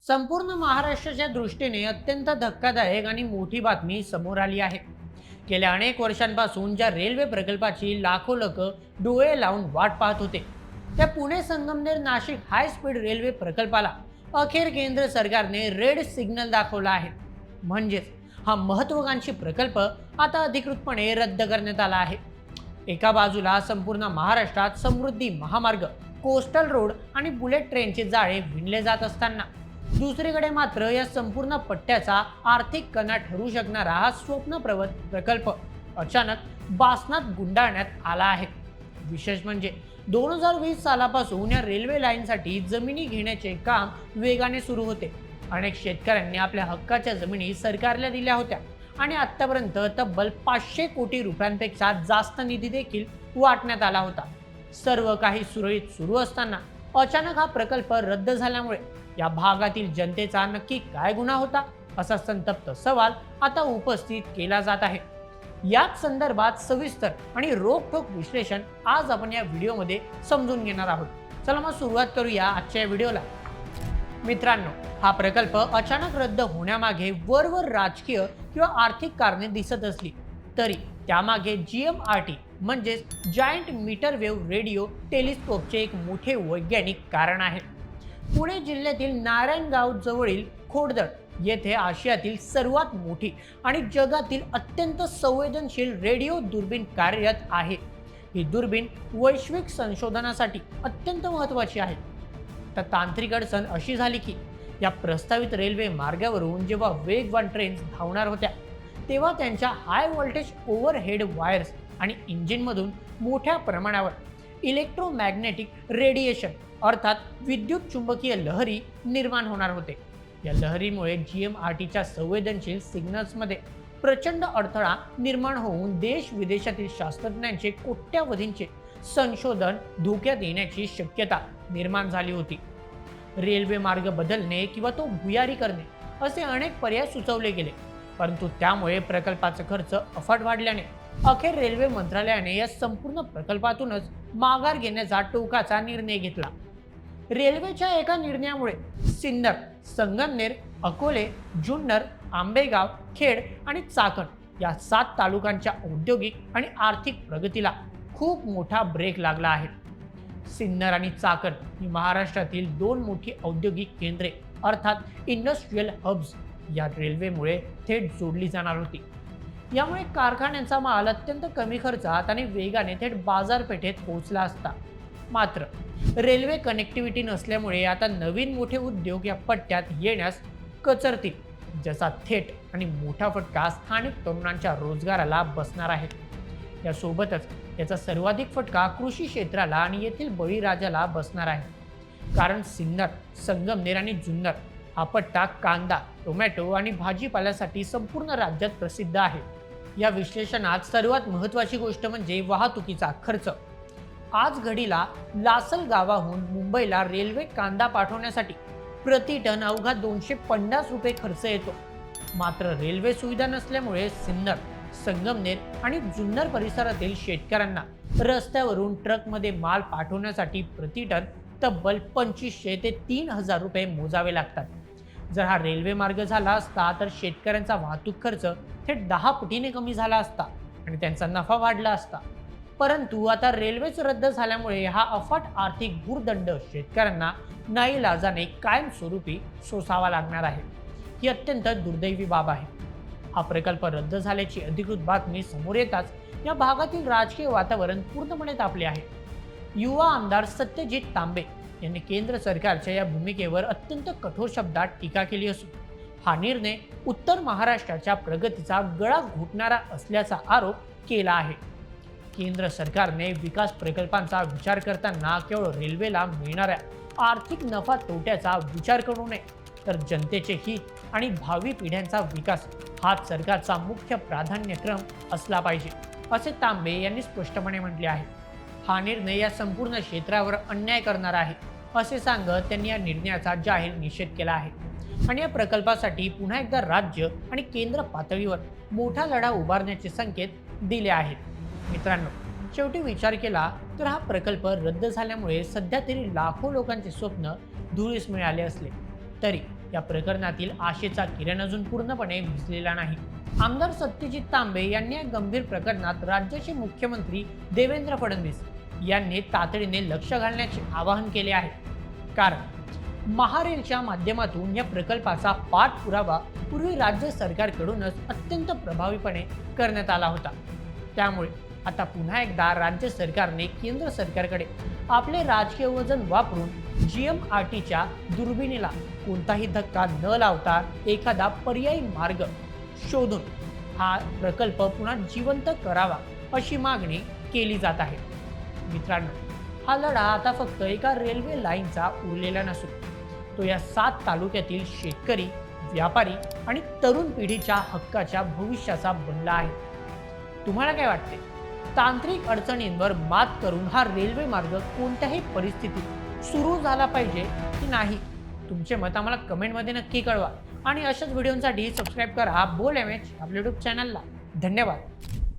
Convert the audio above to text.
संपूर्ण महाराष्ट्राच्या दृष्टीने अत्यंत धक्कादायक आणि मोठी बातमी समोर आली आहे। गेल्या अनेक वर्षांपासून ज्या रेल्वे प्रकल्पाची लाखो लोक डोळे लावून वाट पाहत होते, त्या Pune Sangamner Nashik high speed railway प्रकल्पाला अखेर केंद्र सरकारने रेड सिग्नल दाखवला आहे। म्हणजेच हा महत्त्वाकांक्षी प्रकल्प आता अधिकृतपणे रद्द करण्यात आला आहे। एका बाजूला संपूर्ण महाराष्ट्रात समृद्धी महामार्ग, कोस्टल रोड आणि बुलेट ट्रेनचे जाळे विणले जात असताना, दुसरीकडे मात्र या संपूर्ण पट्ट्याचा आर्थिक कणा ठरू शकणारा हा स्वप्नप्रवत प्रकल्प अचानक बासनात गुंडाळण्यात आला आहे। विशेष म्हणजे 2020 सालापासून या रेल्वे लाईनसाठी जमिनी घेण्याचे काम वेगाने सुरू होते। अनेक शेतकऱ्यांनी आपल्या हक्काच्या जमिनी सरकारला दिल्या होत्या आणि आतापर्यंत तब्बल 500 कोटी रुपयांपेक्षा जास्त निधी देखील वाटण्यात आला होता। सर्व काही सुरळीत सुरू असताना अचानक हा प्रकल्प रद्द झाल्यामुळे या भागातील जनतेचा नक्की काय गुन्हा होता, असा संतप्त सवाल आता उपस्थित केला जात आहे। याच संदर्भात सविस्तर आणि रोखठोक विश्लेषण आज आपण या व्हिडिओमध्ये समजून घेणार आहोत। चला मग सुरुवात करूया आजच्या व्हिडिओला। मित्रांनो, हा प्रकल्प अचानक रद्द होण्यामागे वरवर राजकीय किंवा आर्थिक कारणे दिसत असली तरी त्यामागे GMRT म्हणजेच जायंट मीटर वेव्ह रेडिओ टेलिस्कोपचे एक मोठे वैज्ञानिक कारण आहे। पुणे जिल्ह्यातील नारायणगाव जवळील खोडदळ येथे आशियातील सर्वात मोठी आणि जगातील अत्यंत संवेदनशील रेडिओ दुर्बीण कार्यरत आहे। ही दुर्बीण वैश्विक संशोधनासाठी अत्यंत महत्त्वाची आहे। तर तांत्रिक अडचण अशी झाली की या प्रस्तावित रेल्वे मार्गावरून जेव्हा वेगवान ट्रेन्स धावणार होत्या, तेव्हा त्यांच्या हाय व्होल्टेज ओव्हरहेड वायर्स आणि इंजिनमधून मोठ्या प्रमाणावर इलेक्ट्रोमॅग्नेटिक रेडिएशन अर्थात विद्युत चुंबकीय लहरी निर्माण होणार होते। या लहरीमुळे GMRTच्या संवेदनशील सिग्नल्समध्ये प्रचंड अडथळा निर्माण होऊन देश विदेशातील शास्त्रज्ञांचे कोट्यावधींचे संशोधन धोक्यात येण्याची शक्यता निर्माण झाली होती। रेल्वे मार्ग बदलणे किंवा तो भुयारी करणे असे अनेक पर्याय सुचवले गेले, परंतु त्यामुळे प्रकल्पाचा खर्च अफाट वाढल्याने अखेर रेल्वे मंत्रालयाने या संपूर्ण प्रकल्पातूनच माघार घेण्याचा टोकाचा निर्णय घेतला। रेल्वेच्या एका निर्णयामुळे सिन्नर, संगमनेर, अकोले, जुन्नर, आंबेगाव, खेड आणि चाकण या 7 तालुक्यांच्या औद्योगिक आणि आर्थिक प्रगतीला खूप मोठा ब्रेक लागला आहे। सिन्नर आणि चाकण ही महाराष्ट्रातील 2 मोठी औद्योगिक केंद्रे अर्थात इंडस्ट्रियल हब्स या रेल्वेमुळे थेट जोडली जाणार होती। यामुळे कारखान्यांचा माल अत्यंत कमी खर्चात आणि वेगाने थेट बाजारपेठेत पोहोचला असता। मात्र रेल्वे कनेक्टिव्हिटी नसल्यामुळे आता नवीन मोठे उद्योग या पट्ट्यात येण्यास कचरतील, ज्याचा थेट आणि मोठा फटका स्थानिक तरुणांच्या रोजगाराला बसणार आहे। यासोबतच याचा सर्वाधिक फटका कृषी क्षेत्राला आणि येथील बळीराजाला बसणार आहे। कारण सिन्नर, संगमनेर आणि जुन्नर हा पट्टा कांदा, टोमॅटो आणि भाजीपाल्यासाठी संपूर्ण राज्यात प्रसिद्ध आहे। या विश्लेषणात सर्वात महत्त्वाची गोष्ट म्हणजे वाहतुकीचा खर्च। आज घडीला लासल गावाहून मुंबईला रेल्वे कांदा पाठवण्यासाठी प्रति टन अवघा 250 रुपये खर्च येतो। मात्र रेल्वे सुविधा नसल्यामुळे सिन्नर, संगमनेर आणि जुन्नर परिसरातील शेतकऱ्यांना रस्त्यावरून ट्रकमध्ये माल पाठवण्यासाठी प्रति टन तब्बल 2500 ते 3000 रुपये मोजावे लागतात। जर हा रेल्वे मार्ग झाला असता तर शेतकऱ्यांचा वाहतूक खर्च थेट 10 पटीने कमी झाला असता आणि त्यांचा नफा वाढला असता। परंतु आता रेल्वेच रद्द झाल्यामुळे हा अफाट आर्थिक भुर्दंड शेतकऱ्यांना नाईलाजाने कायमस्वरूपी सोसावा लागणार आहे। ही अत्यंत दुर्दैवी बाब आहे। हा प्रकल्प रद्द झाल्याची अधिकृत बातमी समोर येताच या भागातील राजकीय वातावरण पूर्णपणे तापले आहे। युवा आमदार सत्यजित तांबे यांनी केंद्र सरकारच्या या भूमिकेवर अत्यंत कठोर शब्दात टीका केली असून हा निर्णय उत्तर महाराष्ट्राच्या प्रगतीचा गळा घोटणारा असल्याचा आरोप केला आहे। केंद्र सरकारने विकास प्रकल्पांचा विचार करताना केवळ रेल्वेला मिळणाऱ्या आर्थिक नफा तोट्याचा विचार करू नये, तर जनतेचे हित आणि भावी पिढ्यांचा विकास हाच सरकारचा मुख्य प्राधान्यक्रम असला पाहिजे, असे तांबे यांनी स्पष्टपणे म्हटले आहे। हा निर्णय या संपूर्ण क्षेत्रावर अन्याय करणारा आहे, असे सांगत त्यांनी या निर्णयाचा जाहीर निषेध केला आहे आणि या प्रकल्पासाठी पुन्हा एकदा राज्य आणि केंद्र पातळीवर मोठा लढा उभारण्याचे संकेत दिले आहेत। मित्रांनो, शेवटी विचार केला तर हा प्रकल्प रद्द झाल्यामुळे सध्या तरी लाखो लोकांचे स्वप्न धुळीस मिळाले असले तरी या प्रकरणातील आशेचा किरण अजून पूर्णपणे भिजलेला नाही. आमदार सत्यजित तांबे यांनी या गंभीर प्रकरणात राज्याचे मुख्यमंत्री देवेंद्र फडणवीस यांनी तातडीने लक्ष घालण्याचे आवाहन केले आहे. कारण महारेलच्या माध्यमातून या प्रकल्पाचा पाठपुरावा पूर्वी राज्य सरकारकडूनच अत्यंत प्रभावीपणे करण्यात आला होता. त्यामुळे आता पुन्हा एकदा राज्य सरकारने केंद्र सरकारकडे आपले राजकीय वजन वापरून GMRTच्या दुर्बिणीला कोणताही धक्का न लावता एखादा पर्यायी मार्ग शोधून हा प्रकल्प पुन्हा जिवंत करावा अशी मागणी केली जात आहे. मित्रांनो, हा लढा आता फक्त एका रेल्वे लाईनचा उरलेला नसून तो या 7 तालुक्यातील शेतकरी, व्यापारी आणि तरुण पिढीच्या हक्काच्या भविष्याचा बनला आहे. तुम्हाला काय वाटते? तांत्रिक अडचणींवर मात करून हा रेल्वे मार्ग कोणत्याही परिस्थितीत सुरू झाला पाहिजे की नाही? तुमचे मत आम्हाला कमेंटमध्ये नक्की कळवा आणि अशाच व्हिडिओसाठी सबस्क्राईब करा बोल MH आपल्या यूट्यूब चॅनलला. धन्यवाद.